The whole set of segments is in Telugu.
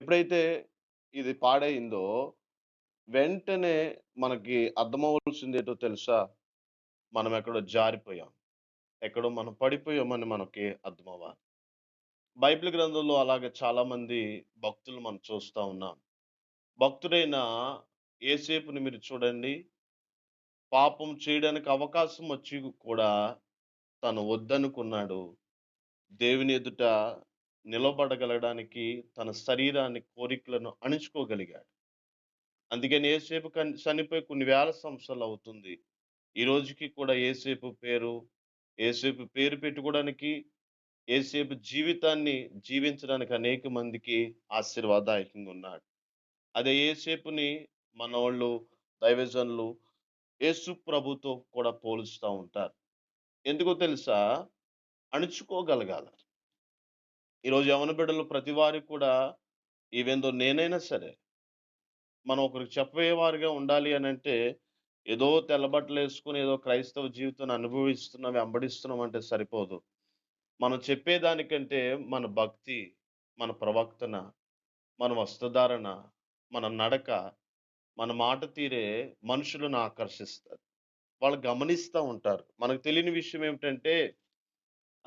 ఎప్పుడైతే ఇది పాడయిందో, వెంటనే మనకి అర్థమవ్వాల్సిందేంటో తెలుసా? మనం ఎక్కడో జారిపోయాం. ఎక్కడో మనం పడిపోయామని మనకి అర్థమవ్వాలి. బైబిల్ గ్రంథంలో అలాగే చాలామంది భక్తులు మనం చూస్తా ఉన్నాం. భక్తుడైన యేసేపుని మీరు చూడండి. పాపం చేయడానికి అవకాశం వచ్చి కూడా తను వద్దనుకున్నాడు. దేవుని ఎదుట నిలబడగలగడానికి తన శరీరాన్ని, కోరికలను అణుచుకోగలిగాడు. అందుకని యేసేపు చనిపోయి కొన్ని వేల సంవత్సరాలవుతుంది. ఈ రోజుకి కూడా యేసేపు పేరు పెట్టుకోవడానికి, యేసేపు జీవితాన్ని జీవించడానికి అనేక మందికి ఆశీర్వాదదాయకంగా ఉన్నాడు. అదే యేసేపుని మనోళ్ళు, దైవజనులు యేసు ప్రభుతో కూడా పోలుస్తా ఉంటారు. ఎందుకో తెలుసా? అణుచుకోగలగాల. ఈరోజు యవ్వన బిడ్డలు ప్రతి వారికి కూడా ఈవెన్ దో నేనైనా సరే మనం ఒకరికి చెప్పేవారుగా ఉండాలి అనంటే, ఏదో తెల్ల బట్టలేసుకొని ఏదో క్రైస్తవ జీవితాన్ని అనుభవిస్తున్నాం, వెంబడిస్తున్నాం అంటే సరిపోదు. మనం చెప్పేదానికంటే మన భక్తి, మన ప్రవర్తన, మన వస్త్రధారణ, మన నడక, మన మాట తీరే మనుషులను ఆకర్షిస్తది. వాళ్ళు గమనిస్తా ఉంటారు. మనకు తెలియని విషయం ఏమిటంటే,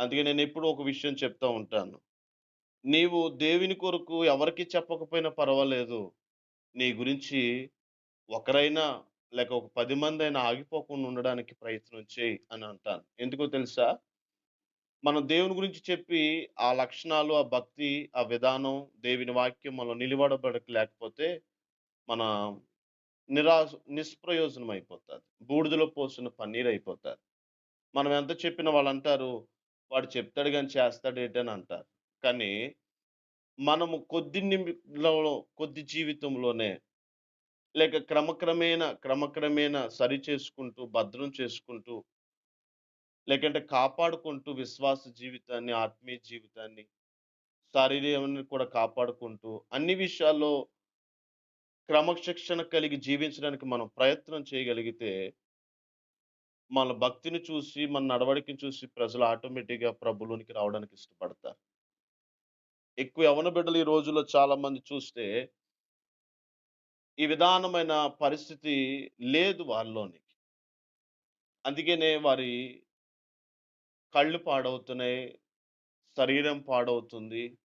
అందుకే నేనెప్పుడూ ఒక విషయం చెప్తా ఉంటాను. నీవు దేవుని కొరకు ఎవరికీ చెప్పకపోయినా పర్వాలేదు. నీ గురించి ఒకరైనా లేక ఒక 10 మందైనా ఆగిపోకుండా ఉండడానికి ప్రయత్నం చేయి అని అంటాను. ఎందుకో తెలుసా? మనం దేవుని గురించి చెప్పి, ఆ లక్షణాలు, ఆ భక్తి, ఆ విధానం, దేవుని వాక్యం మనలో లేకపోతే మన నిష్ప్రయోజనం అయిపోతాది. బూడిదలో పోసిన పన్నీరైపోతారు. మనం ఎంత చెప్పినా వాళ్ళంటారు, "వాడు చెప్తాడు గాని చేస్తాడేటి" అని అంటారు. కానీ మనము కొద్ది జీవితంలోనే లేక క్రమక్రమేణా సరిచేసుకుంటూ, భద్రం చేసుకుంటూ, లేకంటే కాపాడుకుంటూ విశ్వాస జీవితాన్ని, ఆత్మీయ జీవితాన్ని, శారీరయాన్ని కూడా కాపాడుకుంటూ, అన్ని విషయాల్లో క్రమశిక్షణ కలిగి జీవించడానికి మనం ప్రయత్నం చేయగలిగితే, మన భక్తిని చూసి, మన నడవడికను చూసి ప్రజలు ఆటోమేటిక్‌గా ప్రభులోనికి రావడానికి ఇష్టపడతారు. ఎక్కువ యవ్వన బిడ్డలు ఈ రోజుల్లో చాలా మంది చూస్తే, ఈ విధానమైన పరిస్థితి లేదు వాళ్ళలోని. అందుకనే వారి కళ్ళు పాడవుతున్నాయి. శరీరం పాడవుతుంది.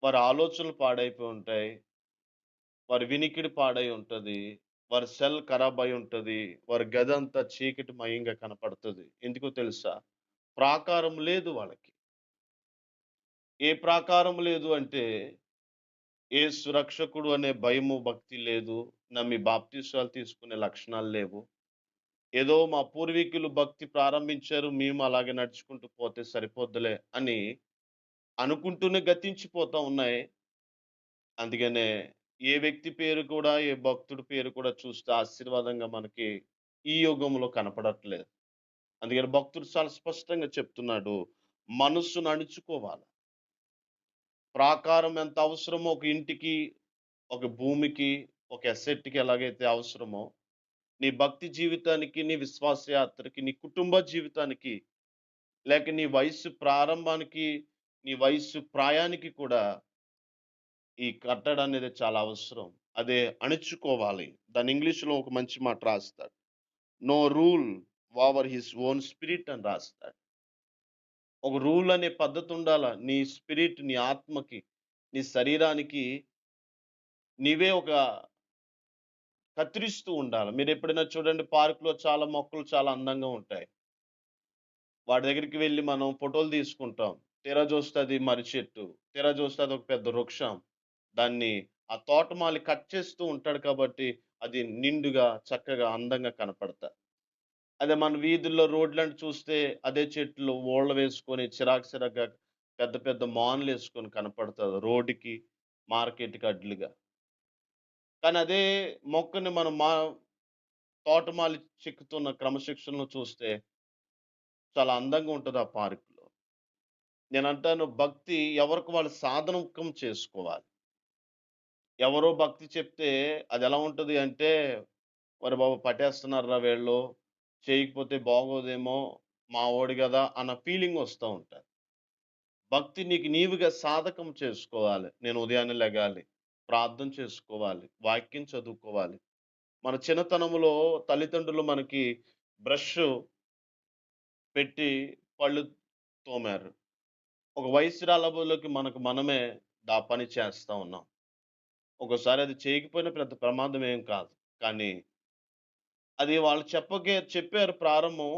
వారి ఆలోచనలు పాడైపోయి ఉంటాయి. వారి వినికిడి పాడై ఉంటది. వారి సెల్ ఖరాబ్ ఉంటది. వారి గదంతా చీకటిమయంగా కనపడతది. ఎందుకో తెలుసా? ప్రాకారం లేదు వాళ్ళకి. ఏ ప్రాకారం లేదు అంటే, యేసు రక్షకుడు అనే భయము, భక్తి లేదు. నమ్మి బాప్తిసాలు తీసుకునే లక్షణాలు లేవు. ఏదో మా పూర్వీకులు భక్తి ప్రారంభించారు. మేము అలాగే నడుచుకుంటూ పోతే సరిపోద్దిలే అని అనుకుంటూనే గతించిపోతా ఉన్నాయి. అందుకనే ఏ వ్యక్తి పేరు కూడా, ఏ భక్తుడి పేరు కూడా చూస్తే ఆశీర్వాదంగా మనకి ఈ యుగంలో కనపడట్లేదు. అందుకని భక్తుడు చాలా స్పష్టంగా చెప్తున్నాడు. మనస్సును అణుచుకోవాలి. ప్రాకారం ఎంత అవసరమో ఒక ఇంటికి, ఒక భూమికి, ఒక అసెట్‌కి ఎలాగైతే అవసరమో, నీ భక్తి జీవితానికి, నీ విశ్వాస యాత్రకి, నీ కుటుంబ జీవితానికి, లేక నీ వయస్సు ప్రారంభానికి, నీ వయస్సు ప్రాయానికి కూడా ఈ కట్టడ అనేది చాలా అవసరం. అదే అణుచుకోవాలి. దాన్ని ఇంగ్లీష్‌లో ఒక మంచి మాట రాస్తాడు. No rule over his own spirit అని రాస్తాడు. ఒక రూల్ అనే పద్ధతి ఉండాల. నీ స్పిరిట్, నీ ఆత్మకి, నీ శరీరానికి నీవే ఒక కత్తిరిస్తూ ఉండాలి. మీరెప్పుడైనా చూడండి పార్క్‌లో చాలా మొక్కలు చాలా అందంగా ఉంటాయి. వాటి దగ్గరికి వెళ్లి మనం ఫోటోలు తీసుకుంటాం. తీరా చూస్తే అది మర్రి చెట్టు. తీరా చూస్తే అదొక పెద్ద వృక్షం. దాన్ని ఆ తోటమాలి కట్ చేస్తూ ఉంటాడు కాబట్టి, అది నిండుగా, చక్కగా, అందంగా కనపడతాయి. అదే మన వీధుల్లో రోడ్లను చూస్తే అదే చెట్లు ఊళ్ళ వేసుకొని చిరాకుగా పెద్ద పెద్ద మానులేసుకొని కనపడతది రోడ్డుకి, మార్కెట్‌కి అడ్డులుగా. కానీ అదే మొక్కని మనం తోటమాలి చెక్కుతున్న క్రమశిక్షణలో చూస్తే చాలా అందంగా ఉంటది ఆ పార్క్‌లో. నేనంటాను భక్తి ఎవరికి వాళ్ళు సాధనకం చేసుకోవాలి. ఎవరో భక్తి చెప్తే అదెలా ఉంటది అంటే, "ఒరేయ్ బాబు పట్టేస్తున్నారురా వీళ్ళు, చేయకపోతే బాగోదేమో, మావోడు గదా!" అన్న ఫీలింగొస్తా ఉంటది. భక్తి నీకు నీవుగా సాధకం చేసుకోవాలి. నేను ఉదయాన్నే లెగాలి, ప్రార్థన చేసుకోవాలి, వాక్యం చదువుకోవాలి. మన చిన్నతనములో తల్లిదండ్రులు మనకి బ్రషు పెట్టి పళ్ళు తోమారు. ఒక వయస్సు రాలబోలోకి మనకు మనమే ఆ పని చేస్తా ఉన్నాం. ఒక్కోసారి అది చేయకపోయినా పెద్ద ప్రమాదం ఏం కాదు. కానీ అది వాళ్ళు చెప్పారు ప్రారంభం.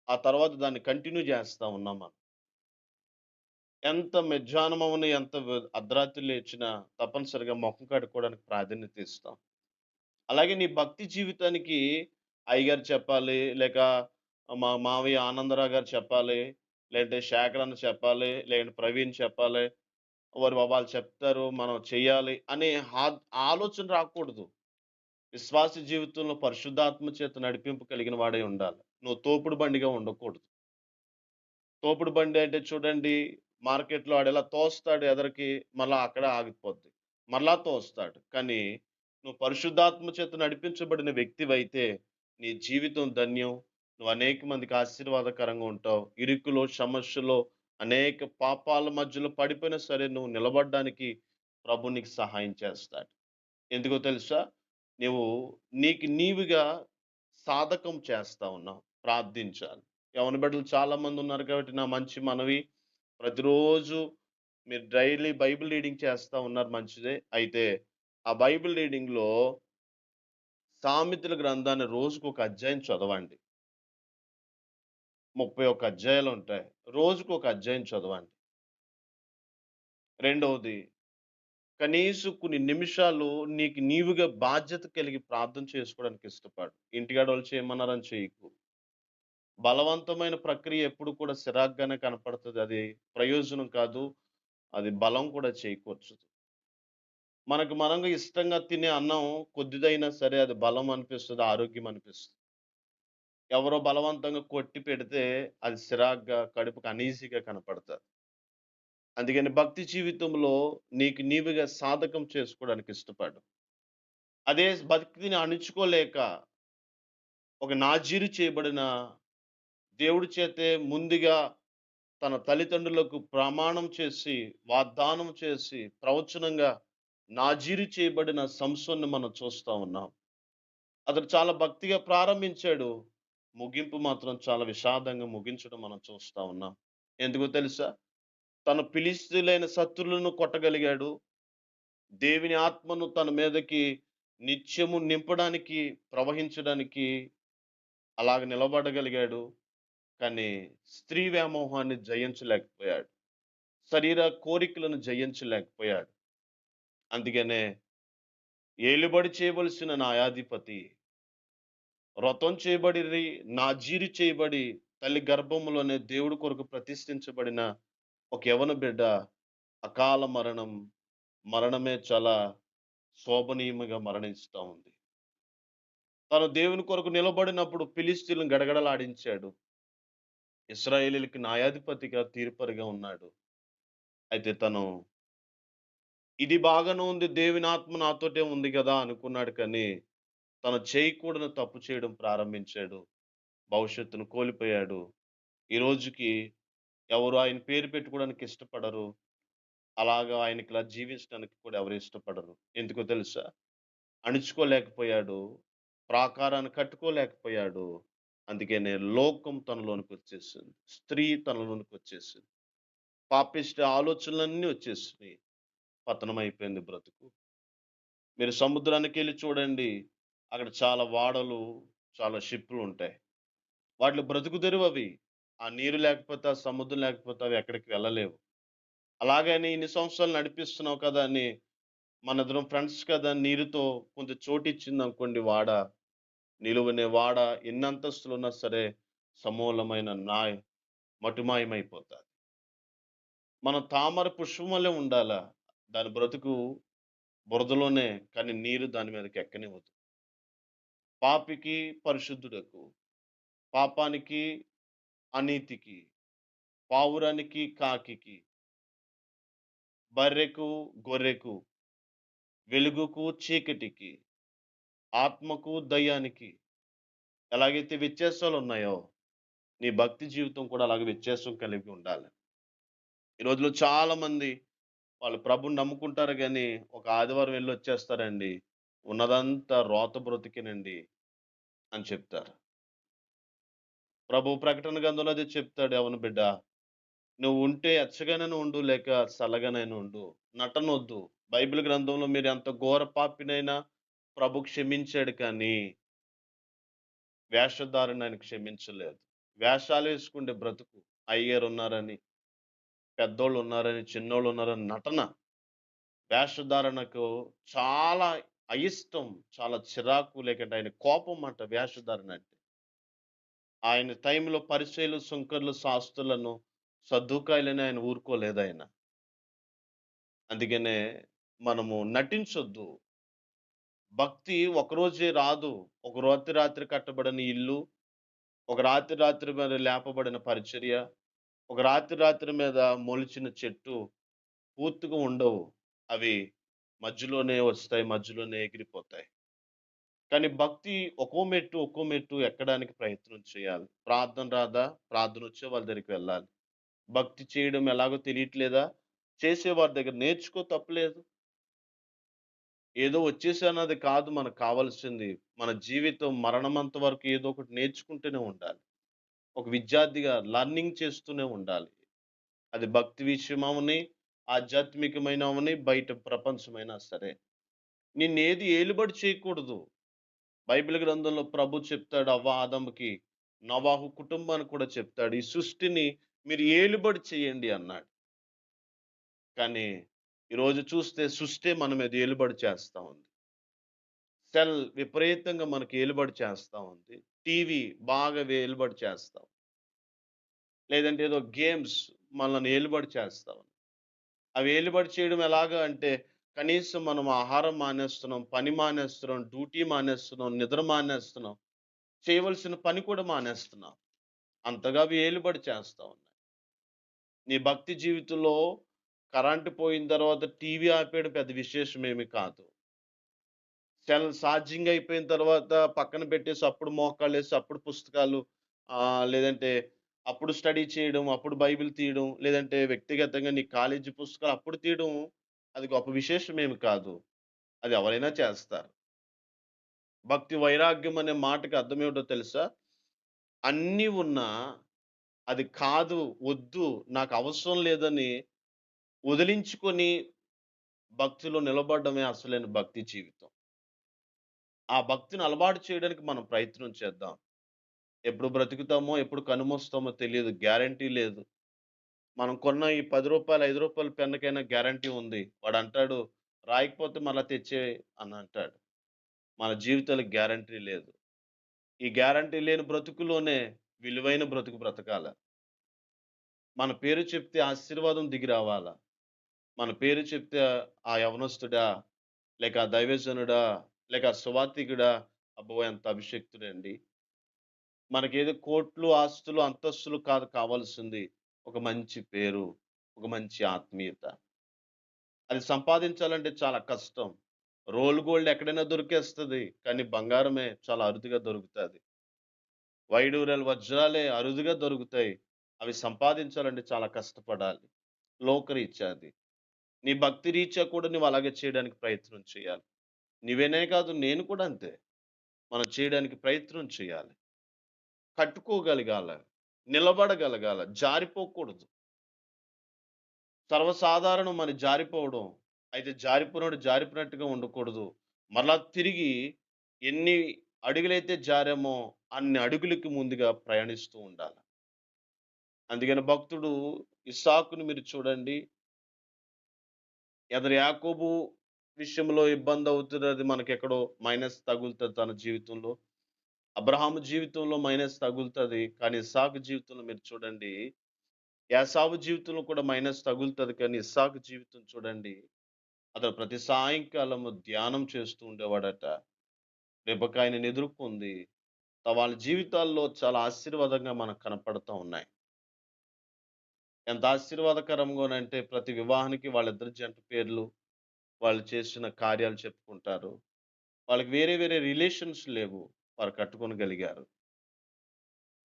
ఆ తర్వాత దాన్ని కంటిన్యూ చేస్తా ఉన్నాం మనం. ఎంత మధ్యాహ్నమవని, ఎంత అర్ధరాత్రి లేచినా తప్పనిసరిగా మొఖం కడుక్కోవడానికి ప్రాధాన్యత ఇస్తాం. అలాగే నీ భక్తి జీవితానికి అయ్యగారు చెప్పాలి, లేక మా మావయ్య ఆనందరావు గారు చెప్పాలి, లేదంటే శేఖర్ అన్న చెప్పాలి, లేదంటే ప్రవీణ్ చెప్పాలి, వాళ్ళు చెప్తారు మనం చెయ్యాలి అనే ఆలోచన రాకూడదు. విశ్వాస జీవితంలో పరిశుద్ధాత్మ చేత నడిపింపు కలిగిన వాడై ఉండాలి. నువ్వు తోపుడు బండిగా ఉండకూడదు. తోపుడు బండి అంటే చూడండి, మార్కెట్‌లో ఆడెలా తోస్తాడు ఎదరకి, మళ్ళా అక్కడే ఆగిపోద్ది. మరలా తోస్తాడు. కానీ నువ్వు పరిశుద్ధాత్మ చేత నడిపించబడిన వ్యక్తివైతే, నీ జీవితం ధన్యం. నువ్వు అనేక మందికి ఆశీర్వాదకరంగా ఉంటావు. ఇరుకులో, సమస్యలో, అనేక పాపాల మధ్యలో పడిపోయినా సరే, నువ్వు నిలబడ్డానికి ప్రభు నీకు సహాయం చేస్తాడు. ఎందుకో తెలుసా? నువ్వు నీకు నీవుగా సాధకం చేస్తా ఉన్నావు. ప్రార్థించాలి. యవ్వన బిడ్డలు చాలా మందున్నారు కాబట్టి నా మంచి మనవి, ప్రతిరోజు మీరు డైలీ బైబిల్ రీడింగ్ చేస్తా ఉన్నారు మంచిదే. అయితే ఆ బైబిల్ రీడింగ్‌లో సామెతల గ్రంథాన్ని రోజుకొక అధ్యాయం చదవండి. 31 అధ్యాయాలుంటాయి. రోజుకొక అధ్యాయం చదవండి. రెండవది, కనీసం కొన్ని నిమిషాలు నీకు నీవుగా బాధ్యత కలిగి ప్రార్థన చేసుకోవడానికి ఇష్టపడు. ఇంటికాడోళ్ళు చేయమన్నారని చేయకు. బలవంతమైన ప్రక్రియ ఎప్పుడు కూడా చిరాకుగానే కనపడతది. అది ప్రయోజనం కాదు. అది బలం కూడా చేకూర్చదు. మనకు మనంగా ఇష్టంగా తినే అన్నం కొద్దిదైనా సరే అది బలం అనిపిస్తది, ఆరోగ్యం అనిపిస్తది. ఎవరో బలవంతంగా కొట్టి పెడితే అది చిరాగ్గా, కడుపుకి అనీజీగా కనపడతది. అందుకని భక్తి జీవితంలో నీకు నీవుగా సాధకం చేసుకోవడానికి ఇష్టపడు. అదే భక్తిని అణుచుకోలేక ఒక నాజీరు చేయబడిన దేవుడి చేతే ముందుగా తన తల్లిదండ్రులకు ప్రమాణం చేసి, వాగ్దానం చేసి, ప్రవచనంగా నాజీరు చేయబడిన సంసోన్‌ని మనం చూస్తా ఉన్నాం. అతడు చాలా భక్తిగా ప్రారంభించాడు. ముగింపు మాత్రం చాలా విషాదంగా ముగించడం మనం చూస్తా ఉన్నాం. ఎందుకో తెలుసా? తను ఫిలిష్తీయులైన శత్రువులను కొట్టగలిగాడు. దేవుని ఆత్మను తన మీదకి నిత్యము నింపడానికి, ప్రవహించడానికి అలాగ నిలబడగలిగాడు. కానీ స్త్రీ వ్యామోహాన్ని జయించలేకపోయాడు. శరీర కోరికలను జయించలేకపోయాడు. అందుకనే ఏలుబడి చేయవలసిన న్యాయాధిపతి, వ్రతం చేయబడిరి, నాజీరు చేయబడి, తల్లి గర్భంలోనే దేవుడి కొరకు ప్రతిష్ఠించబడిన ఒక యవ్వన బిడ్డ అకాల మరణం, మరణమే చాలా శోభనీయముగా మరణిస్తా ఉంది. తను దేవుని కొరకు నిలబడినప్పుడు ఫిలిష్తీయులను గడగడలాడించాడు. ఇశ్రాయేలీయులకి న్యాయాధిపతిగా, తీర్పరిగా ఉన్నాడు. అయితే తను ఇది బాగానే ఉంది. దేవుని ఆత్మ నాతోటే ఉంది గదా! అనుకున్నాడు కానీ, తను చేయకూడని తప్పు చేయడం ప్రారంభించాడు. భవిష్యత్తును కోల్పోయాడు. ఈ రోజుకి ఎవరు ఆయన పేరు పెట్టుకోవడానికి ఇష్టపడరు. అలాగా ఆయనకిలా జీవించడానికి కూడా ఎవరు ఇష్టపడరు. ఎందుకో తెలుసా? అణుచుకోలేకపోయాడు. ప్రాకారాన్ని కట్టుకోలేకపోయాడు. అందుకనే లోకం తనలోనికొచ్చేసింది. స్త్రీ తనలోనికొచ్చేసింది. పాపిష్టి ఆలోచనలన్నీ వచ్చేసినాయి. పతనమైపోయింది బ్రతుకు. మీరు సముద్రానికెళ్ళి చూడండి. అక్కడ చాలా ఓడలు, చాలా షిప్పులుంటాయి. వాటిలో బ్రతుకు తెరువవి. ఆ నీరు లేకపోతే, ఆ సముద్రం లేకపోతే అవి ఎక్కడికి వెళ్ళలేవు. అలాగని ఇన్ని సంవత్సరాలు నడిపిస్తున్నావు కదా అని మనిద్దరం ఫ్రెండ్స్ కదా! నీరుతో కొంచెం చోటిచ్చిందనుకోండి వాడ, నిలువనే వాడ ఎన్నంతస్తులున్నా సరే సమూలమైన మటుమాయమైపోతాది. మనం తామర పుష్పం వలె ఉండాలా. దాని బ్రతుకు బురదలోనే కానీ నీరు దాని మీదకి ఎక్కనివ్వదు. పాపికి, పరిశుద్ధుడకు, పాపానికి, అనీతికి, పావురానికి, కాకికి, బర్రెకు, గొర్రెకు, వెలుగుకు, చీకటికి, ఆత్మకు, దయ్యానికి ఎలాగైతే వ్యత్యాసాలున్నాయో, నీ భక్తి జీవితం కూడా అలాగే వ్యత్యాసం కలిగి ఉండాలి. ఈ రోజుల్లో చాలామంది వాళ్ళు ప్రభువుని నమ్ముకుంటారు గానీ, ఒక ఆదివారం ఎళ్ళొచ్చేస్తారండి. ఉన్నదంతా రోత బ్రతుకేనండి అని చెప్తారు. ప్రభువు ప్రకటన గ్రంథంలో అదే చెప్తాడు. "యవన బిడ్డా, నువ్వు ఉంటే ఎచ్చగానైనా ఉండు, లేక చల్లగానైనా ఉండు. నటనొద్దు." బైబిల్ గ్రంథంలో మీరు ఎంత ఘోర పాపినైనా ప్రభు క్షమించాడు కానీ, వేషధారణ ఆయన క్షమించలేదు. వేషాలేసుకుండే బ్రతుకు. అయ్యగారున్నారని, పెద్దోళ్ళున్నారని, చిన్నోళ్ళున్నారని నటన. వేషధారణకు చాలా అయిష్టం, చాలా చిరాకు లేకంటే ఆయన కోపం మాట వేషధారణ అంటే. ఆయన టైంలో పరిసయ్యులు, సుంకర్లు, శాస్త్రులను, సద్దూకాయలని ఆయన ఊరుకోలేదాయన. అందుకనే మనము నటించొద్దు. భక్తి ఒకరోజే రాదు. ఒక రాత్రి రాత్రి కట్టబడని ఇల్లు, ఒక రాత్రి రాత్రి మీద లేపబడిన పరిచర్య, ఒక రాత్రి రాత్రి మీద మొలిచిన చెట్టు పూర్తిగా ఉండవు. అవి మధ్యలోనే వస్తాయి. మధ్యలోనే ఎగిరిపోతాయి. కానీ భక్తి ఒక్కో మెట్టు, ఒక్కో మెట్టు ఎక్కడానికి ప్రయత్నం చేయాలి. ప్రార్థన రాదా? ప్రార్థనొచ్చే వాళ్ళ దగ్గరికి వెళ్ళాలి. భక్తి చేయడం ఎలాగో తెలియట్లేదా? చేసేవారి దగ్గర నేర్చుకో తప్పులేదు. ఏదో వచ్చేసానది కాదు మనకు కావాల్సింది. మన జీవితం మరణమంత వరకు ఏదో ఒకటి నేర్చుకుంటూనే ఉండాలి. ఒక విద్యార్థిగా లర్నింగ్ చేస్తూనే ఉండాలి. అది భక్తి విషయమవని, ఆధ్యాత్మికమైనవని, బయట ప్రపంచమైనా సరే. నిన్నేది ఏలుబడి చేయకూడదు. బైబిల్ గ్రంథంలో ప్రభు చెప్తాడు ఆదాముకి, నోవాహు కుటుంబానికి కూడా చెప్తాడు. ఈ సృష్టిని మీరు ఏలుబడి చేయండి అన్నాడు. కానీ ఈరోజు చూస్తే సృష్టే మన మీద ఏలుబడి చేస్తా ఉంది. సెల్ విపరీతంగా మనకి ఏలుబడి చేస్తా ఉంది. టీవీ బాగా ఏలుబడి చేస్తా ఉంది. లేదంటే ఏదో గేమ్స్ మనల్ని ఏలుబడి చేస్తా ఉంది. అవి ఏలుబడి చేయడం ఎలాగా అంటే కనీసం మనం ఆహారం మానేస్తున్నాం, పని మానేస్తున్నాం, డ్యూటీ మానేస్తున్నాం, నిద్ర మానేస్తున్నాం. చేయవలసిన పని కూడా మానేస్తున్నాం. అంతగా అవి ఏలుబడి చేస్తా ఉన్నాయి. నీ భక్తి జీవితంలో కరెంట్ పోయిన తర్వాత టీవీ ఆపేయడం పెద్ద విశేషమేమి కాదు. సెల్ ఛార్జింగ్ అయిపోయిన తర్వాత పక్కన పెట్టేసి అప్పుడు మోకాళ్ళేసి అప్పుడు పుస్తకాలు లేదంటే అప్పుడు స్టడీ చేయడం, అప్పుడు బైబిల్ తీయడం, లేదంటే వ్యక్తిగతంగా నీ కాలేజీ పుస్తకాలు అప్పుడు తీయడం అది గొప్ప విశేషమేమి కాదు. అది ఎవరైనా చేస్తారు. భక్తి వైరాగ్యం అనే మాటకి అర్థమేమిటో తెలుసా? అన్నీ ఉన్నా అది కాదు, వద్దు, నాకు అవసరం లేదని వదిలించుకొని భక్తిలో నిలబడడమే అసలైన భక్తి జీవితం. ఆ భక్తిని అలవాటు చేయడానికి మనం ప్రయత్నం చేద్దాం. ఎప్పుడు బ్రతుకుతామో, ఎప్పుడు కనుమూస్తామో తెలీదు. గ్యారంటీ లేదు. మనం కొన్న ఈ రూ. 10, రూ. 5 పెన్నుకైనా గ్యారంటీ ఉంది. వాడంటాడు, రాయకపోతే మళ్ళా తెచ్చేయి అనంటాడు. మన జీవితాలకు గ్యారంటీ లేదు. ఈ గ్యారంటీ లేని బ్రతుకులోనే విలువైన బ్రతుకు బ్రతకాల. మన పేరు చెప్తే ఆశీర్వాదం దిగి రావాల. మన పేరు చెప్తే ఆ యవనస్తుడా, లేక ఆ దైవజనుడా, లేక ఆ సువార్తికుడా, అబ్బో! ఎంత అభిషిక్తుడండి. మనకేదో కోట్లు, ఆస్తులు, అంతస్తులు కాదు కావాల్సింది. ఒక మంచి పేరు, ఒక మంచి ఆత్మీయత. అది సంపాదించాలంటే చాలా కష్టం. రోల్ గోల్డ్ ఎక్కడైనా దొరికేస్తది. కానీ బంగారమే చాలా అరుదుగా దొరుకుతది. వైడూర్యాలు, వజ్రాలే అరుదుగా దొరుకుతాయి. అవి సంపాదించాలంటే చాలా కష్టపడాలి. లోకరీత్యా అది. నీ భక్తి రీత్యా కూడా నువ్వు అలాగే చేయడానికి ప్రయత్నం చేయాలి. నువ్వనే కాదు నేను కూడా అంతే. మనం చేయడానికి ప్రయత్నం చేయాలి. కట్టుకోగలగాల. నిలబడగలగాల. జారిపోకూడదు. సర్వసాధారణం మరి జారిపోవడం. అయితే జారిపోయినోడు జారిపోయినట్టుగా ఉండకూడదు. మరలా తిరిగి ఎన్ని అడుగులైతే జారామో అన్ని అడుగులకి ముందుగా ప్రయాణిస్తూ ఉండాల. అందుకని భక్తుడు ఇస్సాకుని మీరు చూడండి. యాకోబు విషయంలో ఇబ్బందవుతున్నది మనకెక్కడో మైనస్ తగులుతది తన జీవితంలో. అబ్రహాము జీవితంలో మైనస్ తగులుతది. కానీ ఇస్సాకు జీవితంలో మీరు చూడండి. యాసావు జీవితంలో కూడా మైనస్ తగులుతది. కానీ ఇస్సాకు జీవితం చూడండి. అతను ప్రతి సాయంకాలము ధ్యానం చేస్తూ ఉండేవాడట. రెబెక్క ఆయనను ఎదుర్కొంది. వాళ్ళ జీవితాల్లో చాలా ఆశీర్వాదంగా మనకు కనపడతా ఉన్నాయి. ఎంత ఆశీర్వాదకరంగానంటే ప్రతి వివాహానికి వాళ్ళిద్దరి జంట పేర్లు, వాళ్ళు చేసిన కార్యాలు చెప్పుకుంటారు. వాళ్ళకి వేరే వేరే రిలేషన్స్ లేవు. వారు కట్టుకొనగలిగారు.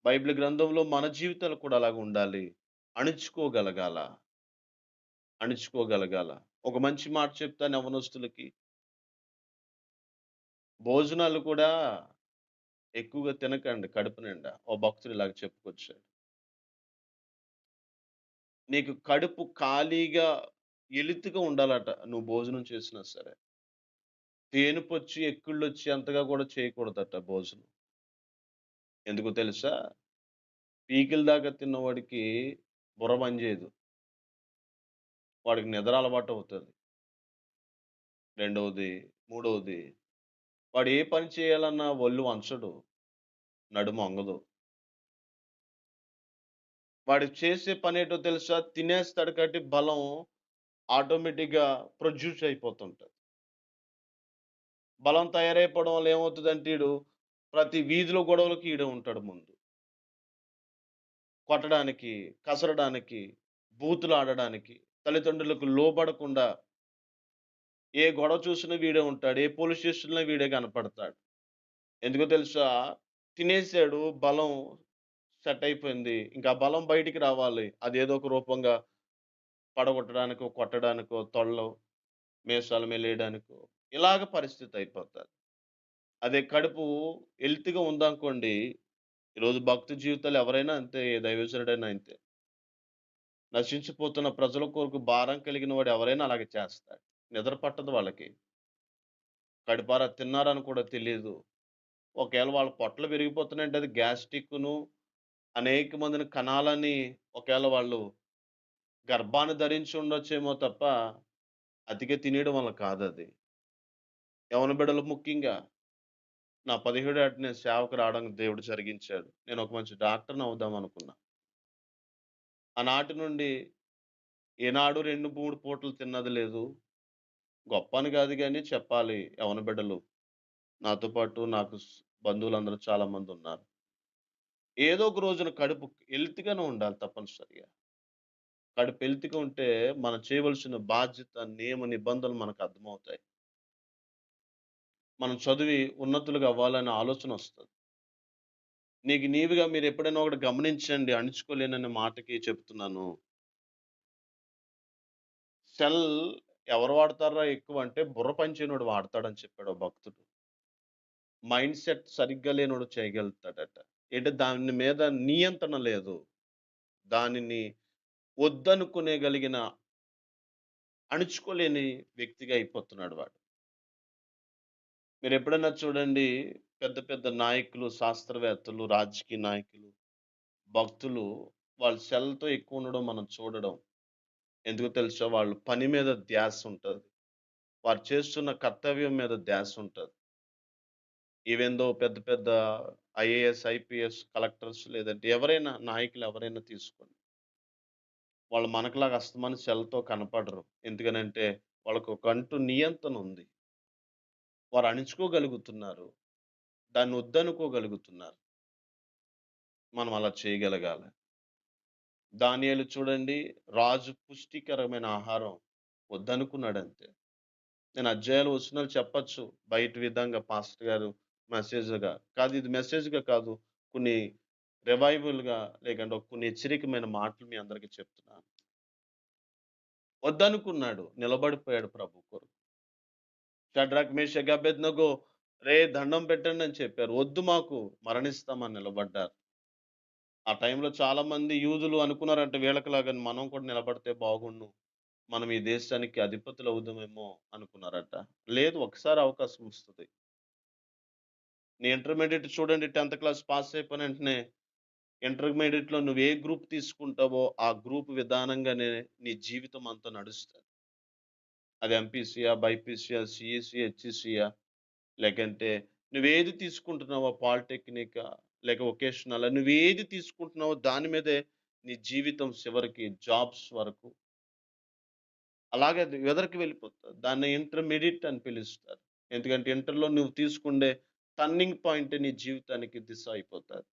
బైబిల్ గ్రంథంలో మన జీవితాలు కూడా అలాగుండాలి. అణుచుకోగలగాల. అణుచుకోగలగాల. ఒక మంచి మాట చెప్తాను యవ్వనస్తులకి. భోజనాలు కూడా ఎక్కువగా తినకండి కడుపు నిండా. ఓ భక్తుడు ఇలాగ చెప్పుకొచ్చాడు. నీకు కడుపు ఖాళీగా, ఎలితిగా ఉండాలట నువ్వు భోజనం చేసినా సరే. తేన్పొచ్చి, ఎక్కిళ్ళొచ్చేంతగా కూడా చేయకూడదట భోజనం. ఎందుకో తెలుసా? పీకిల దాకా తిన్నవాడికి బుర్ర పనిచేయదు. వాడికి నిద్ర అలవాటవుతది. రెండోది, మూడోది వాడు ఏ పని చేయాలన్నా ఒళ్ళు వంచడు. నడుము వంగదు. వాడు చేసే పనేంటో తెలుసా? తినేస్తాడు కాబట్టి బలం ఆటోమేటిక్‌గా ప్రొడ్యూస్ అయిపోతుంటది. బలం తయారైపోవడం వల్ల ఏమవుతదంటే ప్రతి వీధిలో గొడవలకి ఈడే ఉంటాడు ముందు. కొట్టడానికి, కసరడానికి, బూతులాడడానికి, తల్లిదండ్రులకు లోబడకుండా ఏ గొడవ చూసినా వీడే ఉంటాడు. ఏ పోలీస్ స్టేషన్‌లో వీడే కనపడతాడు. ఎందుకో తెలుసా? తినేసాడు. బలం సెట్ అయిపోయింది. ఇంకా ఆ బలం బయటికి రావాలి. అదేదో ఒక రూపంగా పడగొట్టడానికో, కొట్టడానికో, తొడలో మీసాల మీలేయడానికో ఇలాగ పరిస్థితి అయిపోతది. అదే కడుపు హెల్తీగా ఉందనుకోండి, ఈరోజు భక్తి జీవితాలు ఎవరైనా అంతే, ఏ దైవజనుడైనా అంతే. నశించిపోతున్న ప్రజల కొరకు భారం కలిగిన వాడు ఎవరైనా అలాగే చేస్తాడు. నిద్ర పట్టదు వాళ్ళకి. కడుపారా తిన్నారని కూడా తెలీదు. ఒకవేళ వాళ్ళ పొట్టలు పెరిగిపోతున్నాయంటే అది గ్యాస్ట్రిక్‌ను అనేక మందిని కనాలని ఒకవేళ వాళ్ళు గర్భాన్ని ధరించి ఉండొచ్చేమో తప్ప, అతిగా తినేయడం వల్ల కాదది. యవ్వన బిడ్డలు ముఖ్యంగా నా 17 ఏట నేను సేవకు రావడానికి దేవుడు జరిగించాడు. నేను ఒక మంచి డాక్టర్‌ని అవుదాం అనుకున్నా. ఆనాటి నుండి ఏనాడు 2, 3 పూటలు తిన్నది లేదు. గొప్ప అని కాదు గానీ చెప్పాలి యవ్వన బిడ్డలు. నాతో పాటు నాకు బంధువులందరూ చాలా మందున్నారు. ఏదో ఒక రోజున కడుపు హెల్తీగానే ఉండాలి తప్పనిసరిగా. కడుపు హెల్తీగా ఉంటే మనం చేయవలసిన బాధ్యత, నియమ నిబంధనలు మనకు అర్థమవుతాయి. మనం చదివి ఉన్నతులుగా అవ్వాలనే ఆలోచనొస్తది. నీకు నీవుగా మీరెప్పుడైనా ఒకటి గమనించండి అణుచుకోలేననే మాటకి చెప్తున్నాను. సెల్ ఎవరు వాడతార్రా ఎక్కువంటే బుర్ర పనిచేయనోడు వాడతాడని చెప్పాడు ఓ భక్తుడు. మైండ్ సెట్ సరిగ్గా లేనోడు చేయగలుగుతాడట. ఏంటే దాని మీద నియంత్రణ లేదు. దానిని వద్దనుకునేగలిగిన అణుచుకోలేని వ్యక్తిగా అయిపోతున్నాడు వాడు. మీరెప్పుడైనా చూడండి పెద్ద పెద్ద నాయకులు, శాస్త్రవేత్తలు, రాజకీయ నాయకులు, భక్తులు వాళ్ళు సెల్‌తో ఎక్కువ ఉండడం మనం చూడడం. ఎందుకో తెలుసా? వాళ్ళు పని మీద ధ్యాసుంటది. వారు చేస్తున్న కర్తవ్యం మీద ధ్యాసుంటది. ఈవెన్ దో పెద్ద పెద్ద ఐఏఎస్, ఐపీఎస్, కలెక్టర్స్ లేదంటే ఎవరైనా నాయకులు ఎవరైనా తీసుకోండి. వాళ్ళు మనకులాగా అస్తమానం సెల్‌తో కనపడరు. ఎందుకనంటే వాళ్ళకొకంటూ నియంత్రణ ఉంది. వారు అణుచుకోగలుగుతున్నారు. దాన్ని వద్దనుకోగలుగుతున్నారు. మనం అలా చేయగలగాలి. దానియేలు చూడండి రాజు పుష్టికరమైన ఆహారం వద్దనుకున్నాడంతే. నేను అధ్యాయాలు, వచనాలు చెప్పొచ్చు. బయట విధంగా పాస్టర్ గారు మెసేజ్‌గా. కాదు ఇది మెసేజ్‌గా కాదు. కొన్ని రివైవల్‌గా లేకంటే కొన్ని హెచ్చరికమైన మాటలు మీ అందరికి చెప్తున్నాను. వద్దనుకున్నాడు. నిలబడిపోయాడు ప్రభు కొరకు. షడ్రక్, మేషక్, అబేద్నెగో దండం పెట్టండి అని చెప్పారు. వద్దు మాకు మరణిస్తామని నిలబడ్డారు. ఆ టైంలో చాలామంది యూదులు అనుకున్నారంట వీళ్ళకిలాగాని మనం కూడా నిలబడితే బాగుండును. మనం ఈ దేశానికి అధిపతులవుదుమేమో అనుకున్నారట. లేదు ఒకసారి అవకాశం వస్తది. నీ ఇంటర్మీడియేట్ చూడండి 10థ్ క్లాస్ పాస్ అయిపోయిన వెంటనే ఇంటర్మీడియేట్‌లో నువ్వు ఏ గ్రూప్ తీసుకుంటావో ఆ గ్రూప్ విధానంగానే నీ జీవితం అంతా నడుస్తది. అది ఎంపీసీయా, బైపీసీయా, సీఈసీ, హెచ్‌ఈసీయా లేకంటే నువ్వేది తీసుకుంటున్నావో పాలిటెక్నికా, లేక వొకేషనలా నువ్వేది తీసుకుంటున్నావో దాని మీదే నీ జీవితం చివరికి జాబ్స్ వరకు అలాగే అది ఎదరికి వెళ్ళిపోతది. దాన్ని ఇంటర్మీడియేట్ అని పిలుస్తారు. ఎందుకంటే ఇంటర్‌లో నువ్వు తీసుకుండే టర్నింగ్ పాయింట్ నీ జీవితానికి దిశ అయిపోతది.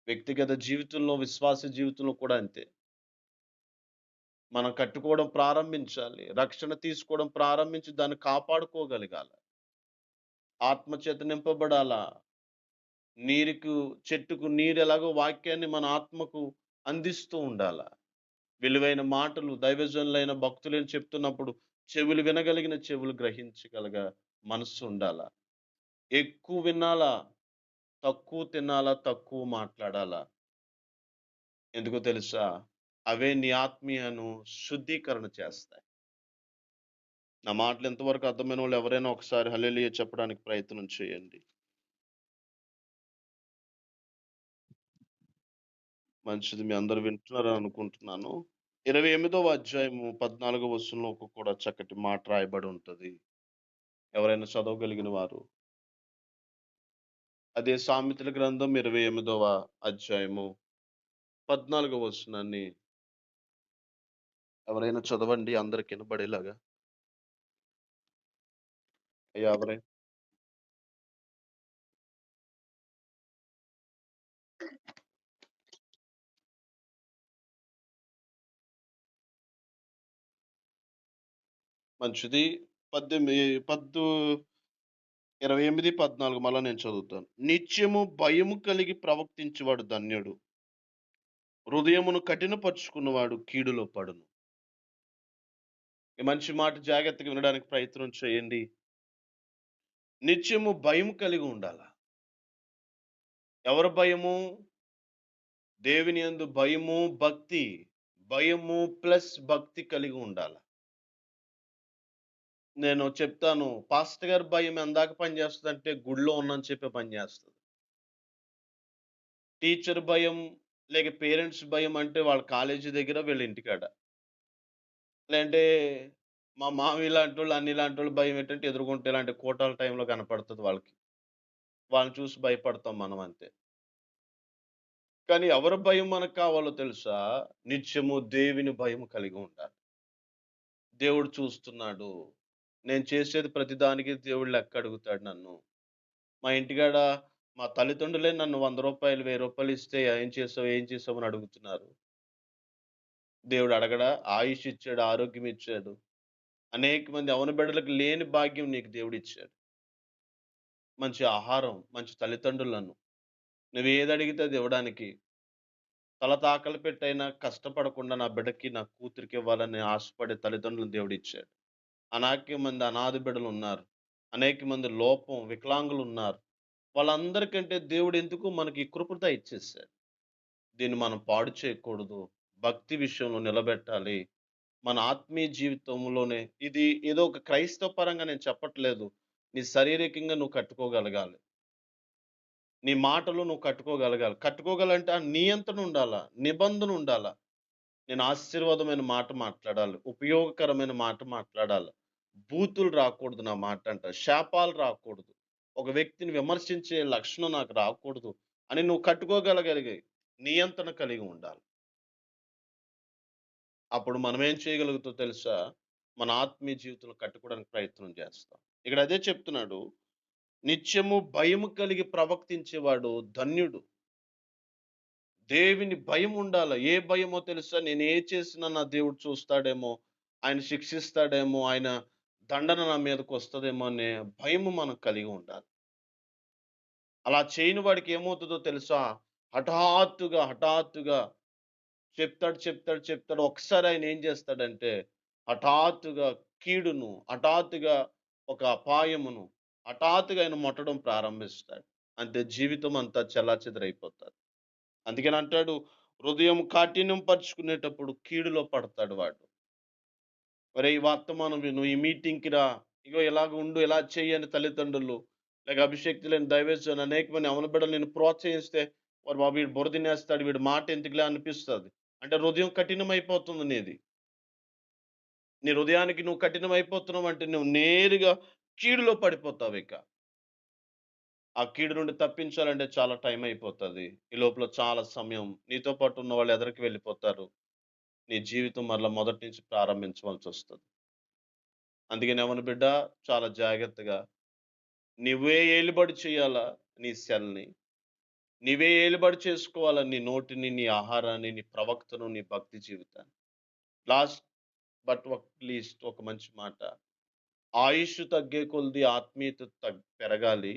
వ్యక్తిగత జీవితంలో, విశ్వాస జీవితంలో కూడా అంతే. మనం కట్టుకోవడం ప్రారంభించాలి. రక్షణ తీసుకోవడం ప్రారంభించి దాన్ని కాపాడుకోగలగాల. ఆత్మ చేత నింపబడాలా. నీరుకు చెట్టుకు నీరెలాగో వాక్యాన్ని మన ఆత్మకు అందిస్తూ ఉండాల. విలువైన మాటలు దైవజనులైన భక్తులని చెప్తున్నప్పుడు చెవులు వినగలిగిన చెవులు గ్రహించగలగ మనస్సు ఉండాలా. ఎక్కువ వినాలా, తక్కువ తినాలా, తక్కువ మాట్లాడాలా. ఎందుకో తెలుసా? అవే నీ ఆత్మీయను శుద్ధీకరణ చేస్తాయి. నా మాటలు ఎంతవరకు అర్థమైనోళ్ళు ఎవరైనా ఒకసారి హల్లెలూయా చెప్పడానికి ప్రయత్నం చేయండి. మంచిది. మీ అందరూ వింటున్నారని అనుకుంటున్నాను. 28వ అధ్యాయము 14వ వచనంలో కూడా చక్కటి మాట రాయబడి ఉంటది. ఎవరైనా చదవగలిగిన వారు. అదే సామెతల గ్రంథం 28వ అధ్యాయము 14వ వచనాన్ని ఎవరైనా చదవండి అందరికి వినబడేలాగా. అయ్యా! మంచిది. 28, 14 మళ్ళా నేను చదువుతాను. నిత్యము భయము కలిగి ప్రవర్తించువాడు ధన్యుడు. హృదయమును కఠినపరుచుకున్నవాడు కీడులో పడును. ఈ మంచి మాట జాగ్రత్తగా వినడానికి ప్రయత్నం చేయండి. నిత్యము భయం కలిగి ఉండాల. ఎవరి భయము? దేవుని యందు భయము, భక్తి. భయము ప్లస్ భక్తి కలిగి ఉండాల. నేను చెప్తాను. పాస్టర్ గారి భయం ఎందాక పనిచేస్తదంటే గుడిలో ఉన్నానని చెప్పే పనిచేస్తది. టీచర్ భయం, లేక పేరెంట్స్ భయం అంటే వాళ్ళ కాలేజీ దగ్గర, వీళ్ళ ఇంటికాడ. లేదంటే మా మామయ్య లాంటోళ్ళు, అన్న లాంటోళ్ళ భయం ఏంటంటే ఎదురుగుంట ఇలాంటి కోటాల టైంలో కనపడతది వాళ్ళకి. వాళ్ళని చూసి భయపడతాం మనం అంతే. కానీ ఎవరి భయం మనకు కావాలో తెలుసా? నిత్యము దేవుని భయం కలిగి ఉండాలి. దేవుడు చూస్తున్నాడు. నేను చేసేది ప్రతిదానికి దేవుడు లెక్క అడుగుతాడు నన్ను. మా ఇంటికాడ మా తల్లిదండ్రులే నన్ను రూ. 100, రూ. 1000 ఇస్తే ఏం చేసావు? ఏం చేసావు? అని అడుగుతున్నారు. దేవుడు అడగడా? ఆయుష్ ఇచ్చాడు, ఆరోగ్యం ఇచ్చాడు. అనేక మంది యవ్వన బిడ్డలకు లేని భాగ్యం నీకు దేవుడిచ్చాడు. మంచి ఆహారం, మంచి తల్లిదండ్రులను. నువ్వేదడిగితే అది ఇవ్వడానికి తల తాకలు పెట్టైనా కష్టపడకుండా నా బిడ్డకి, నా కూతురికి ఇవ్వాలని ఆశపడే తల్లిదండ్రులను దేవుడిచ్చాడు. అనేక మంది అనాథ బిడ్డలున్నారు. అనేక మంది లోపం, వికలాంగులున్నారు. వాళ్ళందరికంటే దేవుడెందుకు మనకి కృపత ఇచ్చేసాడు. దీన్ని మనం పాడు చేయకూడదు. భక్తి విషయంలో నిలబెట్టాలి. మన ఆత్మీయ జీవితంలోనే ఇది ఏదో ఒక క్రైస్తవ పరంగా నేను చెప్పట్లేదు. నీ శారీరకంగా నువ్వు కట్టుకోగలగాలి. నీ మాటలు నువ్వు కట్టుకోగలగాలి. కట్టుకోగలంటే ఆ నియంత్రణ ఉండాలా. నిబంధన ఉండాలా. నేను ఆశీర్వాదమైన మాట మాట్లాడాలి. ఉపయోగకరమైన మాట మాట్లాడాలి. బూతులు రాకూడదు నా మాటంట. శాపాలు రాకూడదు. ఒక వ్యక్తిని విమర్శించే లక్షణం నాకు రాకూడదు అని నువ్వు కట్టుకోగలగలిగే నియంత్రణ కలిగి ఉండాలి. అప్పుడు మనమేం చేయగలుగుతామో తెలుసా? మన ఆత్మీయ జీవితంలో కట్టుకోవడానికి ప్రయత్నం చేస్తాం. ఇక్కడ అదే చెప్తున్నాడు. నిత్యము భయము కలిగి ప్రవర్తించేవాడు ధన్యుడు. దేవుని భయం ఉండాల. ఏ భయమో తెలుసా? నేను ఏ చేసినా నా దేవుడు చూస్తాడేమో, ఆయన శిక్షిస్తాడేమో, ఆయన దండన నా మీదకొస్తదేమో అనే భయము మనం కలిగి ఉండాలి. అలా చేయని వాడికి ఏమవుతదో తెలుసా? హఠాత్తుగా చెప్తాడు. ఒకసారి ఆయన ఏం చేస్తాడంటే, హఠాత్తుగా కీడును, హఠాత్తుగా ఒక అపాయమును, హఠాత్తుగా ఆయన ముట్టడం ప్రారంభిస్తాడు. అంతే జీవితం అంతా చెల్లాచెదరైపోతది. అందుకని అంటాడు, హృదయం కాఠిన్యం పరుచుకునేటప్పుడు కీడులో పడతాడు వాడు. ఒరేయ్! ఈ వర్తమానం విను, ఈ మీటింగ్‌కి రా, ఇగో ఇలాగ ఉండు, ఇలా చెయ్యి అని తల్లిదండ్రులు, లేక అభిషేక్తులైన దైవజనులు అనేక మంది యవన బిడ్డలు నిన్ను ప్రోత్సహిస్తే, ఓరి బాబు వీడు బుర్ర తినేస్తాడు, వీడి మాట ఎందుకులే అనిపిస్తది. అంటే హృదయం కఠినమైపోతుంది నీది. నీ హృదయానికి నువ్వు కఠినమైపోతున్నావంటే నువ్వు నేరుగా కీడులో పడిపోతావిక. ఆ కీడు నుండి తప్పించాలంటే చాలా టైం అయిపోతది. ఈ లోపల చాలా సమయం నీతో పాటు ఉన్నవాళ్ళు ఎదరికి వెళ్ళిపోతారు. నీ జీవితం మరలా మొదటి నుంచి ప్రారంభించవలసొస్తది. అందుకని యవన బిడ్డ చాలా జాగ్రత్తగా నువ్వే ఏలుబడి చేయాలా నీ సెల్‌ని. నీవే ఏలుబడి చేసుకోవాలా నీ నోటిని, నీ ఆహారాన్ని, నీ ప్రవక్తను, నీ భక్తి జీవితాన్ని. లాస్ట్ బట్ లీస్ట్ ఒక మంచి మాట. ఆయుష్ తగ్గే కొలది ఆత్మీయత పెరగాలి.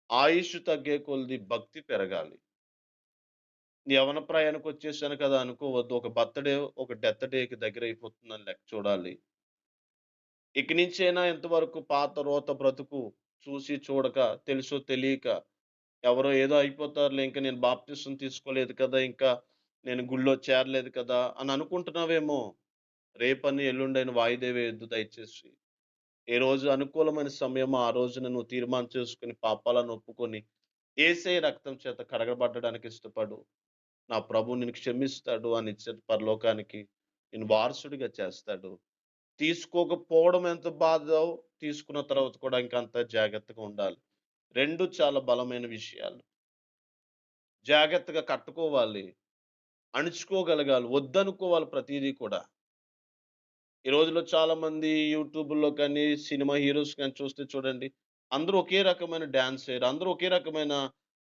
ఆయుష్ తగ్గే కొలది భక్తి పెరగాలి. యవ్వన ప్రాయానికొచ్చేసాను కదా అనుకోవద్దు. ఒక బర్త్‌డే, ఒక డెత్ డేకి దగ్గరైపోతుందని లెక్క చూడాలి. ఇక నుంచైనా ఎంతవరకు పాత రోత బ్రతుకు చూసి చూడక, తెలుసో తెలియక ఎవరో ఏదో అయిపోతారులే ఇంక నేను బాప్తిసం తీసుకోలేదు కదా! ఇంకా నేను గుడిలో చేరలేదు కదా! అని అనుకుంటున్నావేమో. రేపని, ఎల్లుండని వాయిదా వేయొద్దు దయచేసి. ఏ రోజు అనుకూలమైన సమయమో ఆ రోజున నువ్వు తీర్మానం చేసుకొని పాపాలను ఒప్పుకొని, యేసయ్య రక్తం చేత కడగబడడానికి ఇష్టపడు. నా ప్రభువు నిన్ను క్షమిస్తాడు. ఆ నిత్య పరలోకానికి నిన్ను వారసుడిగా చేస్తాడు. తీసుకోకపోవడం ఎంత బాధో, తీసుకున్న తర్వాత కూడా ఇంకంత జాగ్రత్తగా ఉండాలి. 2 చాలా బలమైన విషయాలు. జాగ్రత్తగా కట్టుకోవాలి. అణుచుకోగలగాలి. వద్దనుకోవాలి ప్రతీదీ కూడా. ఈ రోజుల్లో చాలామంది యూట్యూబుల్లో కానీ, సినిమా హీరోస్ కానీ చూస్తే చూడండి. అందరూ ఒకే రకమైన డాన్స్ ఎయరు. అందరూ ఒకే రకమైన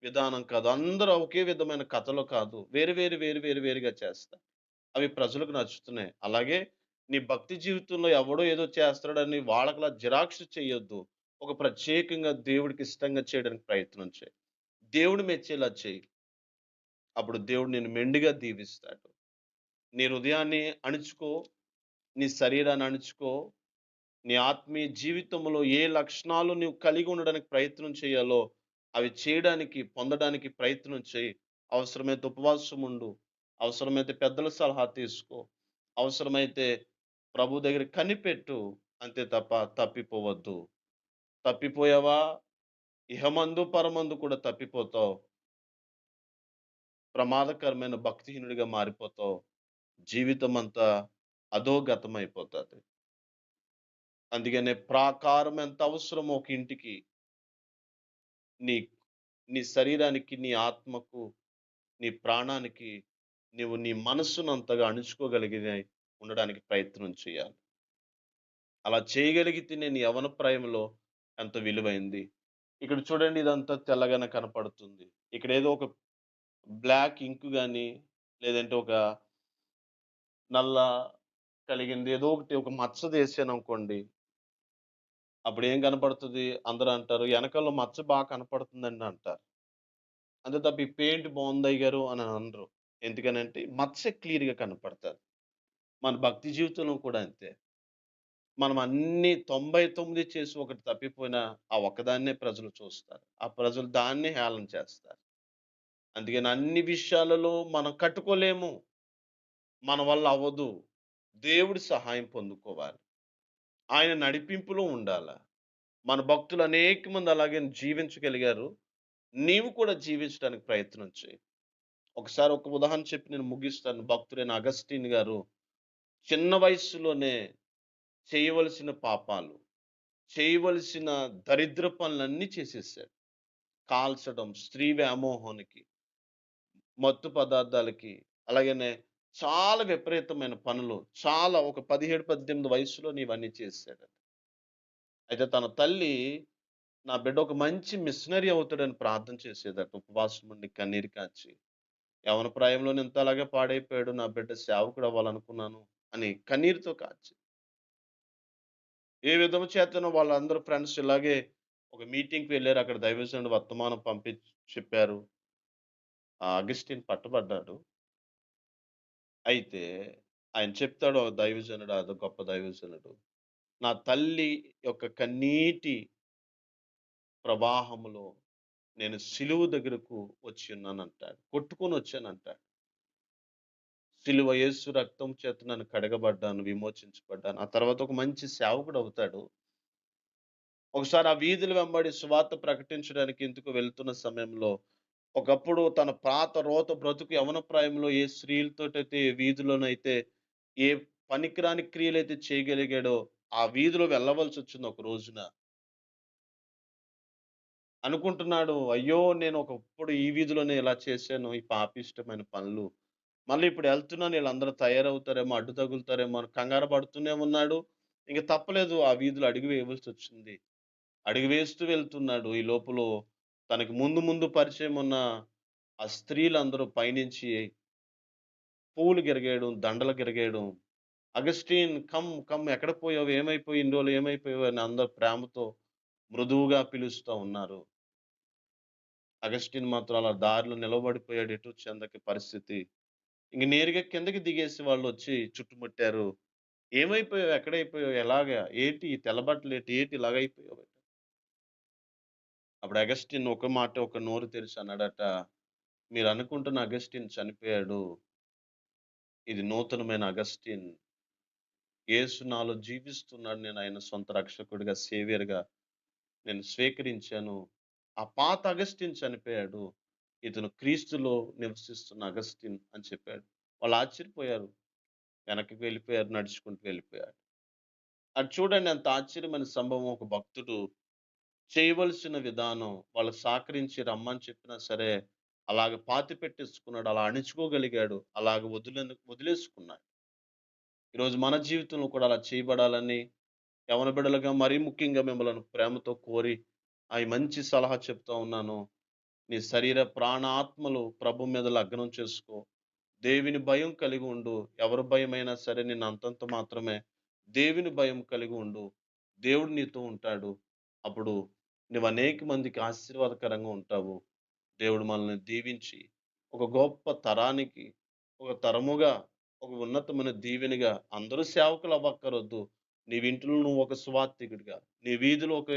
విధానం కాదు. అందరూ ఒకే విధమైన కథలు కాదు. వేరుగా చేస్తారు. అవి ప్రజలకు నచ్చుతున్నాయి. అలాగే నీ భక్తి జీవితంలో ఎవడో ఏదో చేస్తున్నాడని వాళ్ళకలా జిరాక్స్ చేయొద్దు. ఒక ప్రత్యేకంగా దేవుడికి ఇష్టంగా చేయడానికి ప్రయత్నం చెయి. దేవుడు మెచ్చేలా చెయి. అప్పుడు దేవుడు నిన్ను మెండుగా దీవిస్తాడు. నీ హృదయాన్ని అణుచుకో. నీ శరీరాన్ని అణుచుకో. నీ ఆత్మీయ జీవితంలో ఏ లక్షణాలు నీవు కలిగి ఉండడానికి ప్రయత్నం చేయాలో, అవి చేయడానికి, పొందడానికి ప్రయత్నం చెయి. అవసరమైతే ఉపవాసం ఉండు. అవసరమైతే పెద్దల సలహా తీసుకో. అవసరమైతే ప్రభు దగ్గర కనిపెట్టు. అంతే తప్ప తప్పిపోవద్దు. తప్పిపోయావా? ఇహమందు, పరమందు కూడా తప్పిపోతావు. ప్రమాదకరమైన భక్తిహీనుడిగా మారిపోతావు. జీవితమంతా అధోగతమైపోతది. అందుకనే ప్రాకారం ఎంత అవసరమో ఒక ఇంటికి, నీ నీ శరీరానికి, నీ ఆత్మకు, నీ ప్రాణానికి నీవు నీ మనస్సును అంతగా అణుచుకోగలిగిన ఉండడానికి ప్రయత్నం చేయాలి. అలా చేయగలిగితేనే నీ యవ్వన ప్రాయంలో ఎంత విలువైంది. ఇక్కడ చూడండి ఇదంతా తెల్లగానే కనపడుతుంది. ఇక్కడేదో ఒక బ్లాక్ ఇంక్ గాని, లేదంటే ఒక నల్ల కలిగింది ఏదో ఒకటి ఒక మచ్చదేశాననుకోండి, అప్పుడేం కనపడుతది? అందరూ అంటారు, "ఎనకాల మచ్చ కనపడుతుందండి" అంటారు. అంతే తప్ప, "ఈ పెయింట్ బావుందయ్యగారు" అని అనరు. ఎందుకనంటే మచ్చ క్లియర్‌గా కనపడతది. మన భక్తి జీవితంలో కూడా అంతే. మనం అన్నీ 99 చేసి ఒకటి తప్పిపోయినా, ఆ ఒక్కదాన్నే ప్రజలు చూస్తారు. ఆ ప్రజలు దాన్నే హేళన చేస్తారు. అందుకని అన్ని విషయాలలో మనం కట్టుకోలేము. మన వల్ల అవ్వదు. దేవుడి సహాయం పొందుకోవాలి. ఆయన నడిపింపులో ఉండాల. మన భక్తులు అనేకమంది అలాగే జీవించగలిగారు. నీవు కూడా జీవించడానికి ప్రయత్నం చెయి. ఒకసారి ఒక ఉదాహరణ చెప్పి నేను ముగిస్తాను. భక్తుడైన అగస్టిన్ గారు చిన్న వయస్సులోనే చేయవలసిన పాపాలు, చేయవలసిన దరిద్ర పనులన్నీ చేసేసాడు. కాల్చడం, స్త్రీ వ్యామోహానికి, మత్తు పదార్థాలకి, అలాగనే చాలా విపరీతమైన పనులు. చాలా ఒక 17, 18 వయస్సులోనే ఇవన్నీ చేసేసాడు. అయితే తన తల్లి, నా బిడ్డ ఒక మంచి మిషనరీ అవుతాడని ప్రార్థన చేసేదట. ఉపవాసం ఉండి, కన్నీరు కార్చి. యవ్వన ప్రాయంలోనే ఇంతలాగా పాడైపోయాడు. నా బిడ్డ సేవకుడవ్వాలనుకున్నాను అని కన్నీరుతో కార్చి. ఏ విధము చేతనో వాళ్ళందరూ ఫ్రెండ్స్ ఇలాగే ఒక మీటింగ్‌కి వెళ్లారు. అక్కడ దైవజనుడు వర్తమానం చెప్పారు. ఆ అగస్టిన్ పట్టబడ్డాడు. అయితే ఆయన చెప్తాడు, ఒక దైవజనుడు, అదో గొప్ప దైవజనుడు. నా తల్లి యొక్క కన్నీటి ప్రవాహములో నేను సిలువ దగ్గరకు వచ్చి ఉన్నానంటాడు. కొట్టుకొనొచ్చానంటాడు. సిలువ యేసు రక్తం చేత నన్ను కడగబడ్డాను, విమోచించబడ్డాను. ఆ తర్వాత ఒక మంచి సేవకుడవుతాడు. ఒకసారి ఆ వీధుల వెంబడి సువార్త ప్రకటించడానికి ఎందుకో వెళ్తున్న సమయంలో, ఒకప్పుడు తన పాత రోత బ్రతుకు యవ్వన ప్రాయంలో ఏ స్త్రీలతోటైతే ఏ వీధిలోనైతే ఏ పనికిరాని క్రియలైతే చేయగలిగాడో, ఆ వీధిలో వెళ్ళవలసొచ్చింది ఒక రోజున. అనుకుంటున్నాడు, అయ్యో! నేను ఒకప్పుడు ఈ వీధిలోనే ఇలా చేశాను, ఈ పాపిష్టమైన పనులు. మళ్ళీ ఇప్పుడు ఎళ్తున్నాను ఈళ్ళందరూ తయారవుతారేమో, అడ్డు తగులుతారేమో అని కంగారు పడుతూనే ఉన్నాడు. ఇంక తప్పలేదు, ఆ వీధిలో అడుగు వేయవలసొచ్చింది. అడుగు వేస్తూ వెళ్తున్నాడు. ఈ లోపులో తనకి ముందు ముందు పరిచయం ఉన్న ఆ స్త్రీలందరూ పైనుంచి పువ్వులు గిరగేయడం, దండలు గిరగేయడం. "అగస్టిన్ కమ్, కమ్ ఎక్కడికి పోయావు? ఏమైపోయి ఇన్ని రోజులు ఏమైపోయావు?" అని అందరూ ప్రేమతో మృదువుగా పిలుస్తా ఉన్నారు. అగస్టిన్ మాత్రం అలా దారిలో నిలబడిపోయాడు. ఎటు చెందకి పరిస్థితి. ఇంక నేరుగా కిందకి దిగేసి వాళ్ళొచ్చి చుట్టుముట్టారు. "ఏమైపోయావు? ఎక్కడైపోయావు? ఎలాగా? ఏంటి ఈ తెల్ల బట్టలేటి? ఏంటి ఇలాగైపోయావు?" అప్పుడు అగస్టిన్ ఒక మాట ఒక నోరు తెరిచి అన్నాడట, "మీరనుకుంటున్న అగస్టిన్ చనిపోయాడు. ఇది నూతనమైన అగస్టిన్. యేసు నాలో జీవిస్తున్నాడు. నేను ఆయన సొంత రక్షకుడిగా, సేవియర్‌గా నేను స్వీకరించాను. ఆ పాత అగస్టిన్ చనిపోయాడు. ఇతను క్రీస్తులో నివసిస్తున్న అగస్టిన్" అని చెప్పాడు. వాళ్ళు ఆశ్చర్యపోయారు. వెనక్కి వెళ్ళిపోయారు. నడుచుకుంటూ వెళ్ళిపోయారు. అది చూడండి ఎంత ఆశ్చర్యమైన సంభవం. ఒక భక్తుడు చేయవలసిన విధానం వాళ్ళకి సహకరించి రమ్మని చెప్పినా సరే, అలాగ పాతిపెట్టేసుకున్నాడు. అలా అణుచుకోగలిగాడు. అలాగ వదిలేసుకున్నాడు. ఈరోజు మన జీవితంలో కూడా అలా చేయబడాలని యవన బిడ్డలుగా మరీ ముఖ్యంగా మిమ్మల్ని ప్రేమతో కోరి, ఈ మంచి సలహా చెప్తా ఉన్నాను. నీ శరీర ప్రాణ ఆత్మలు ప్రభు మీద లగ్నం చేసుకో. దేవుని భయం కలిగి ఉండు. ఎవరి భయమైనా సరే నిన్ను అంతంత మాత్రమే. దేవుని భయం కలిగి ఉండు. దేవుడు నీతో ఉంటాడు. అప్పుడు నువ్వు అనేక మందికి ఆశీర్వాదకరంగా ఉంటావు. దేవుడు మనల్ని దీవించి, ఒక గొప్ప తరానికి, ఒక తరముగా, ఒక ఉన్నతమైన దీవెనగా అందరూ సేవకులు అవ్వక్కరొద్దు. నీ ఇంటిలో నువ్వు ఒక సువార్థికుడిగా, నీ వీధిలో ఒక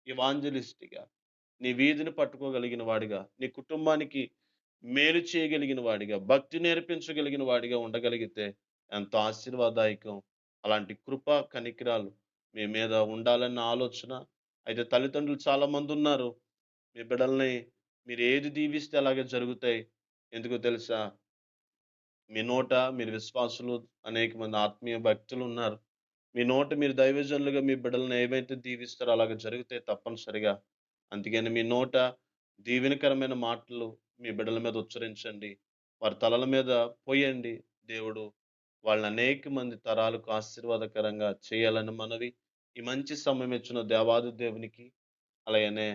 ఎవాంజలిస్ట్‌గా, నీ వీధిని పట్టుకోగలిగిన వాడిగా, నీ కుటుంబానికి మేలు చేయగలిగిన వాడిగా, భక్తి నేర్పించగలిగిన వాడిగా ఉండగలిగితే ఎంతో ఆశీర్వాదదాయకం. అలాంటి కృప, కనికరాలు మీ మీద ఉండాలన్న ఆలోచన. అయితే తల్లిదండ్రులు చాలామందున్నారు. మీ బిడ్డల్ని మీరేది దీవిస్తే అలాగే జరుగుతాయి. ఎందుకో తెలుసా? మీ నోట మీరు విశ్వాసులు, అనేక మంది ఆత్మీయ భక్తులున్నారు. మీ నోట మీరు దైవజనులుగా మీ బిడ్డలను ఏవైతే దీవిస్తారో అలాగ జరుగుతాయి తప్పనిసరిగా. అందుకని మీ నోట దీవెనకరమైన మాటలు మీ బిడ్డల మీద ఉచ్చరించండి. వారి తలల మీద పోయండి. దేవుడు వాళ్ళని అనేక మంది తరాలకు ఆశీర్వాదకరంగా చేయాలని మనవి. ఈ మంచి సమయం ఇచ్చిన దేవాది దేవునికి, అలాగనే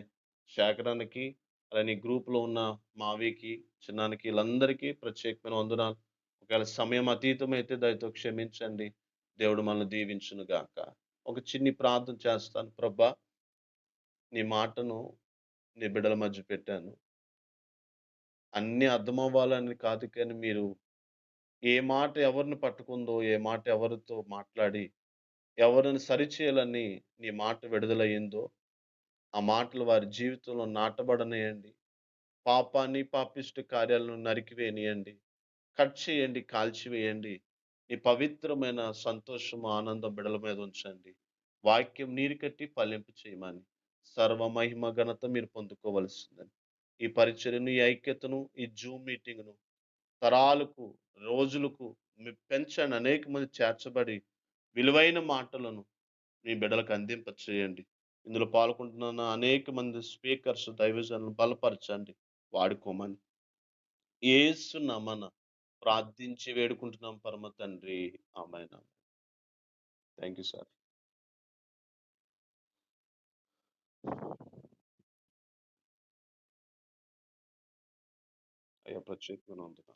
శేఖరానికి, అలానే ఈ గ్రూప్‌లో ఉన్న మావికి, చిన్నానికి ఈళ్ళందరికీ ప్రత్యేకమైన వందనాలు. ఒకవేళ సమయం అతీతమైతే దయతో క్షమించండి. దేవుడు మనల్ని దీవించును గాక. ఒక చిన్ని ప్రార్థన చేస్తాను. ప్రభా! నీ మాటను నీ బిడ్డల మధ్య పెట్టాను. అన్నీ అర్థమవ్వాలని కాదు కానీ మీరు ఏ మాట ఎవరిని పట్టుకుందో, ఏ మాట ఎవరితో మాట్లాడి, ఎవరిని సరిచేయాలని నీ మాట విడుదలయ్యిందో, ఆ మాటలు వారి జీవితంలో నాటబడనియండి. పాపాన్ని, పాపిష్టి కార్యాలను నరికివేయనీయండి. కట్ చేయండి, కాల్చివేయండి. నీ పవిత్రమైన సంతోషం, ఆనందం బిడల మీద ఉంచండి. వాక్యం నీరు కట్టి ఫలింపు చేయమని, సర్వ మహిమ ఘనత మీరు పొందుకోవలసిందని. ఈ పరిచర్యను, ఈ ఐక్యతను, ఈ జూమ్ మీటింగ్‌ను తరాలకు, రోజులకు పెంచండి. అనేక మంది చేర్చబడి, విలువైన మాటలను మీ బిడ్డలకు అందింప చేయండి. ఇందులో పాల్గొంటున్న అనేక మంది స్పీకర్స్, దైవజనులను బలపరచండి. వాడుకోమని. యేసు నామాన ప్రార్థించి వేడుకుంటున్నాం పరమ తండ్రి. ఆమేన్. Thank you sir. అయ్యా ప్రత్యేకమైన వందనాలు.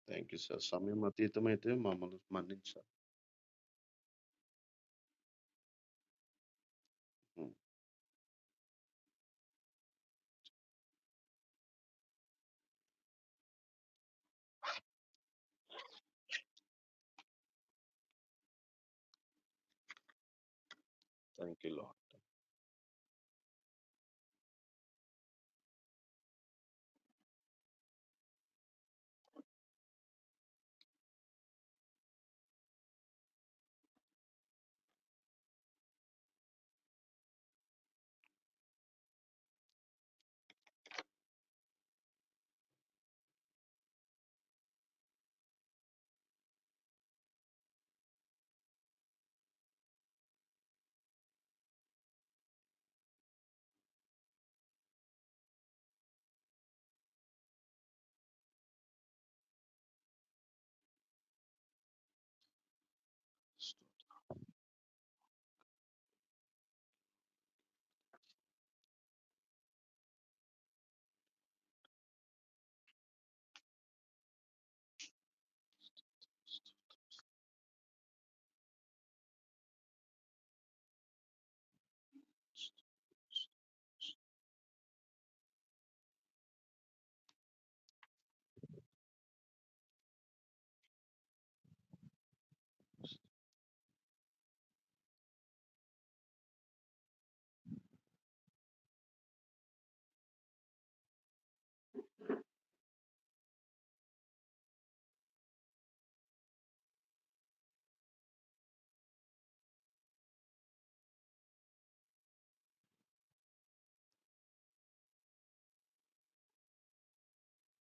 Thank you sir. సమయం అతీతమైతే మమ్మల్ని మన్నించాలి. హ్మ్. Thank you lord.